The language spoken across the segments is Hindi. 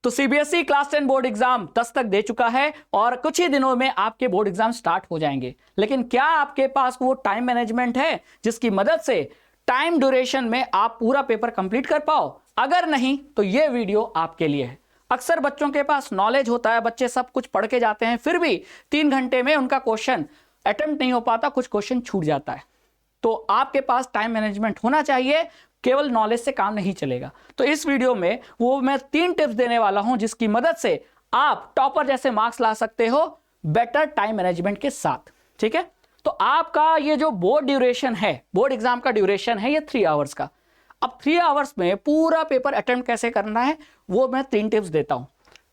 तो CBSE class 10 board exam Dastak दे चुका है और कुछ ही दिनों में आपके बोर्ड एग्जाम स्टार्ट हो जाएंगे। लेकिन क्या आपके पास वो टाइम मैनेजमेंट है जिसकी मदद से टाइम ड्यूरेशन में आप पूरा पेपर कंप्लीट कर पाओ? अगर नहीं तो ये वीडियो आपके लिए है। अक्सर बच्चों के पास नॉलेज होता है, बच्चे सब कुछ पढ़ के जाते हैं, फिर भी 3 घंटे में उनका क्वेश्चन अटेम्प्ट नहीं हो पाता, कुछ क्वेश्चन छूट जाता है। तो आपके पास टाइम मैनेजमेंट होना चाहिए, केवल नॉलेज से काम नहीं चलेगा। तो इस वीडियो में वो मैं 3 टिप्स देने वाला हूं जिसकी मदद से आप टॉपर जैसे मार्क्स ला सकते हो बेटर टाइम मैनेजमेंट के साथ। ठीक है, तो आपका ये जो बोर्ड ड्यूरेशन है, बोर्ड एग्जाम का ड्यूरेशन है ये 3 आवर्स का। अब 3 आवर्स में पूरा पेपर अटेम्प्ट कैसे करना है वो मैं 3 टिप्स देता हूं।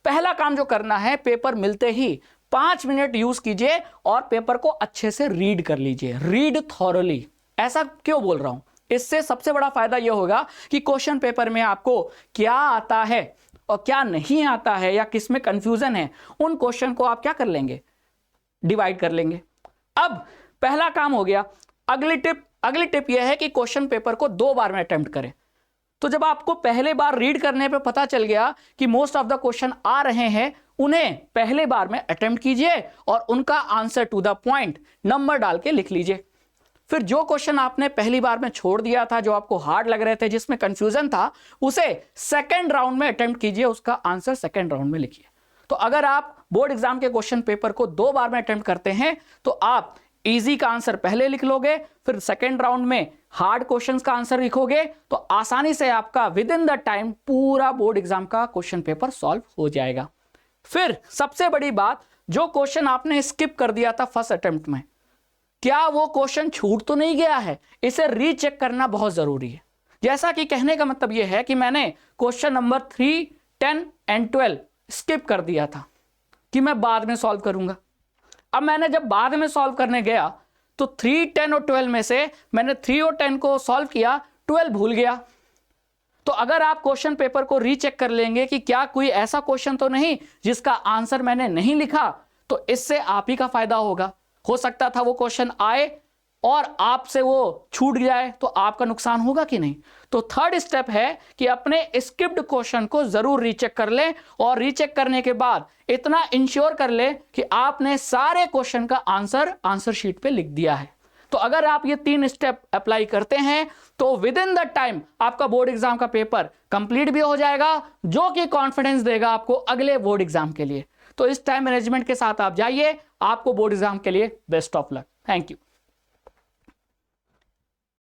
पहला काम जो करना है, पेपर मिलते ही 5 मिनट यूज कीजिए और पेपर को अच्छे से रीड कर लीजिए। Read thoroughly. ऐसा क्यों बोल रहा हूं? इससे सबसे बड़ा फायदा यह होगा कि क्वेश्चन पेपर में आपको क्या आता है और क्या नहीं आता है या किस में कंफ्यूजन है, उन क्वेश्चन को आप क्या कर लेंगे, डिवाइड कर लेंगे। अब पहला काम हो गया। अगली टिप यह है कि क्वेश्चन पेपर को 2 बार में अटेम्प्ट करें। तो जब आपको पहले बार रीड करने पे पता चल गया कि मोस्ट ऑफ द क्वेश्चन आ रहे हैं, उन्हें पहले बार में अटेम्प्ट कीजिए और उनका answer to the point number डाल के लिख लीजिए। फिर जो क्वेश्चन आपने पहली बार में छोड़ दिया था, जो आपको हार्ड लग रहे थे, जिसमें कंफ्यूजन था, उसे सेकंड राउंड में अटेम्प्ट कीजिए, उसका आंसर सेकंड राउंड में लिखिए। तो अगर आप बोर्ड एग्जाम के क्वेश्चन पेपर को 2 बार में अटेम्प्ट करते हैं तो आप इजी का आंसर पहले लिख लोगे, फिर सेकंड राउंड में हार्ड क्वेश्चंस का आंसर लिखोगे, तो आसानी से आपका विद इन द टाइम पूरा बोर्ड एग्जाम का क्वेश्चन पेपर सॉल्व हो जाएगा। फिर सबसे बड़ी बात, जो क्वेश्चन आपने स्किप कर दिया था फर्स्ट अटेम्प्ट में, क्या वो क्वेश्चन छूट तो नहीं गया है? इसे रीचेक करना बहुत जरूरी है। जैसा कि कहने का मतलब यह है कि मैंने क्वेश्चन नंबर 3, 10 एंड 12 स्किप कर दिया था कि मैं बाद में सॉल्व करूंगा। अब मैंने जब बाद में सॉल्व करने गया तो 3, 10 और 12 में से मैंने 3 और 10 को सॉल्व किया, 12 भूल गया। तो अगर आप क्वेश्चन पेपर को रीचेक कर लेंगे कि क्या कोई ऐसा क्वेश्चन तो नहीं जिसका आंसर मैंने नहीं लिखा, तो इससे आप ही का फायदा होगा। हो सकता था वो क्वेश्चन आए और आपसे वो छूट जाए, तो आपका नुकसान होगा कि नहीं। तो थर्ड स्टेप है कि अपने स्किप्ड क्वेश्चन को जरूर रीचेक कर लें और रीचेक करने के बाद इतना इंश्योर कर लें कि आपने सारे क्वेश्चन का आंसर शीट पे लिख दिया है। तो अगर आप ये 3 स्टेप अप्लाई करते हैं तो विद इन द टाइम आपका बोर्ड एग्जाम का पेपर कंप्लीट भी हो जाएगा, जो कि कॉन्फिडेंस देगा आपको अगले बोर्ड एग्जाम के लिए। तो इस टाइम मैनेजमेंट के साथ आप जाइए, आपको बोर्ड एग्जाम के लिए best of luck. Thank you.